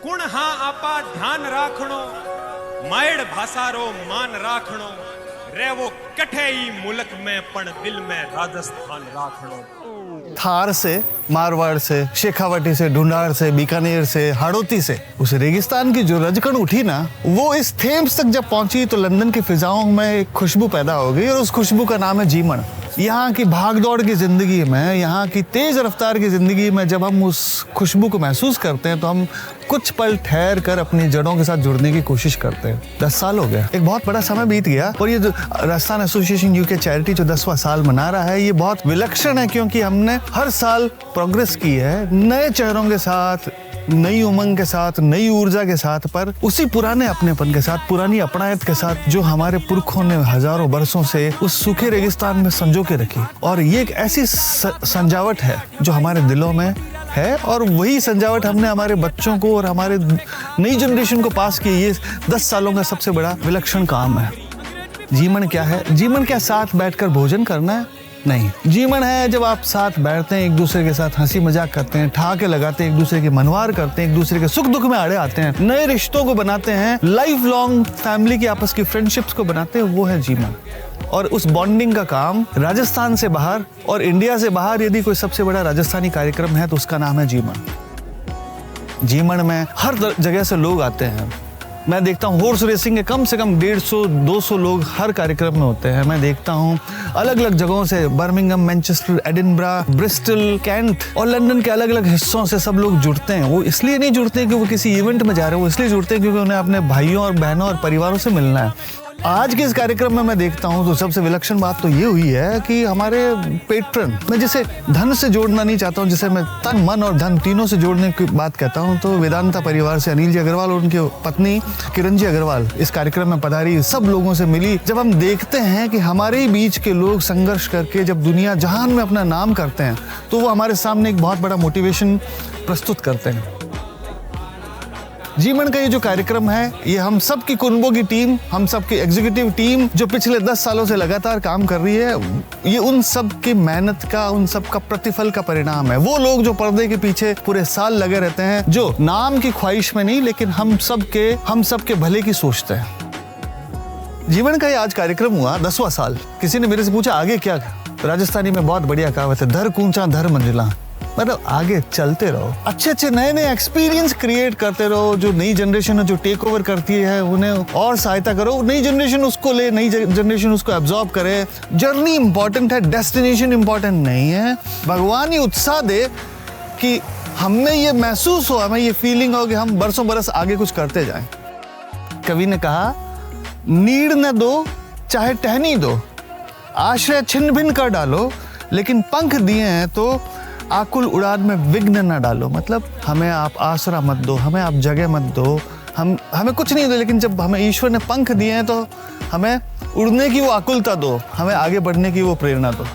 कुण हाँ आपा ध्यान राखणो मायड़ भाषारो मान राखणो रेवो कठे ही मुल्क में पण दिल में राजस्थान राखणो। थार से, मारवाड़ से, शेखावाटी से, ढूंढाड़ से, बीकानेर से, हाड़ौती से उस रेगिस्तान की जो रजकण उठी ना, वो इस थेम्स तक जब पहुंची तो लंदन की फिजाओं में एक खुशबू पैदा हो गई और उस खुशबू का नाम है जीमण। यहाँ की भागदौड़ की जिंदगी में, यहाँ की तेज रफ्तार की जिंदगी में जब हम उस खुशबू को महसूस करते हैं तो हम कुछ पल ठहर कर अपनी जड़ों के साथ जुड़ने की कोशिश करते हैं। 10 साल हो गया, एक बहुत बड़ा समय बीत गया और ये जो राजस्थान एसोसिएशन यूके चैरिटी जो 10वां साल मना रहा है, ये बहुत विलक्षण है क्योंकि हमने हर साल प्रोग्रेस की है, नए चेहरों के साथ, नई उमंग के साथ, नई ऊर्जा के साथ, पर उसी पुराने अपनेपन के साथ, पुरानी अपनायत के साथ जो हमारे पुरखों ने हजारों बरसों से उस सूखे रेगिस्तान में संजो के रखी। और ये एक ऐसी संजावट है जो हमारे दिलों में है और वही संजावट हमने हमारे बच्चों को और हमारे नई जनरेशन को पास की। ये 10 सालों का सबसे बड़ा विलक्षण काम है। जीमण क्या है? जीमण क्या साथ बैठकर भोजन करना है? नहीं। जीमण है जब आप साथ बैठते हैं, एक दूसरे के साथ हंसी मजाक करते हैं, ठहाके लगाते हैं, एक दूसरे की मनवार करते हैं, एक दूसरे के सुख दुख में आड़े आते हैं, नए रिश्तों को बनाते हैं, लाइफ लॉन्ग फैमिली की आपस की फ्रेंडशिप्स को बनाते हैं, वो है जीमण। और उस बॉन्डिंग का काम राजस्थान से बाहर और इंडिया से बाहर यदि कोई सबसे बड़ा राजस्थानी कार्यक्रम है तो उसका नाम है जीमण। जीमण में हर जगह से लोग आते हैं। मैं देखता हूँ हॉर्स रेसिंग के कम से कम 150-200 लोग हर कार्यक्रम में होते हैं। मैं देखता हूँ अलग अलग जगहों से, Birmingham, Manchester, Edinburgh, Bristol, Kent और लंदन के अलग अलग हिस्सों से सब लोग जुड़ते हैं। वो इसलिए नहीं जुड़ते हैं कि वो किसी इवेंट में जा रहे हैं, वो इसलिए जुड़ते हैं क्योंकि उन्हें अपने भाइयों और बहनों और परिवारों से मिलना है। आज के इस कार्यक्रम में मैं देखता हूँ तो सबसे विलक्षण बात तो ये हुई है कि हमारे पेट्रन, मैं जिसे धन से जोड़ना नहीं चाहता हूँ, जिसे मैं तन, मन और धन तीनों से जोड़ने की बात कहता हूँ, तो वेदांता परिवार से अनिल जी अग्रवाल और उनकी पत्नी किरण जी अग्रवाल इस कार्यक्रम में पधारी, सब लोगों से मिली। जब हम देखते हैं कि हमारे ही बीच के लोग संघर्ष करके जब दुनिया जहान में अपना नाम करते हैं तो वो हमारे सामने एक बहुत बड़ा मोटिवेशन प्रस्तुत करते हैं। जीमण का ये जो कार्यक्रम है, ये हम सब की कुनबों की टीम, हम सब की एग्जीक्यूटिव टीम जो पिछले 10 सालों से लगातार काम कर रही है, ये उन सब की मेहनत का, उन सब का प्रतिफल का परिणाम है। वो लोग जो पर्दे के पीछे पूरे साल लगे रहते हैं, जो नाम की ख्वाहिश में नहीं लेकिन हम सब के भले की सोचते हैं। जीमण का ये आज कार्यक्रम हुआ 10वां साल। किसी ने मेरे से पूछा आगे क्या? राजस्थानी में बहुत बढ़िया कहावत है, धर कूंचा धर मंजिला, मतलब आगे चलते रहो, अच्छे अच्छे नए नए एक्सपीरियंस क्रिएट करते रहो। जो नई जनरेशन है जो टेक ओवर करती है उन्हें और सहायता करो, नई जनरेशन उसको ले, नई जनरेशन उसको एब्जॉर्ब करे। जर्नी इंपॉर्टेंट है, डेस्टिनेशन इंपॉर्टेंट नहीं है। भगवान ही उत्साह दे कि हमें ये महसूस हो, हमें ये फीलिंग हो कि हम बरसों बरस आगे कुछ करते जाएं। कवि ने कहा, नीड़ न दो चाहे टहनी दो, आश्रय छिन्न भिन्न कर डालो, लेकिन पंख दिए हैं तो आकुल उड़ान में विघ्न न डालो। मतलब हमें आप आसरा मत दो, हमें आप जगह मत दो, हमें कुछ नहीं दो, लेकिन जब हमें ईश्वर ने पंख दिए हैं तो हमें उड़ने की वो आकुलता दो, हमें आगे बढ़ने की वो प्रेरणा दो।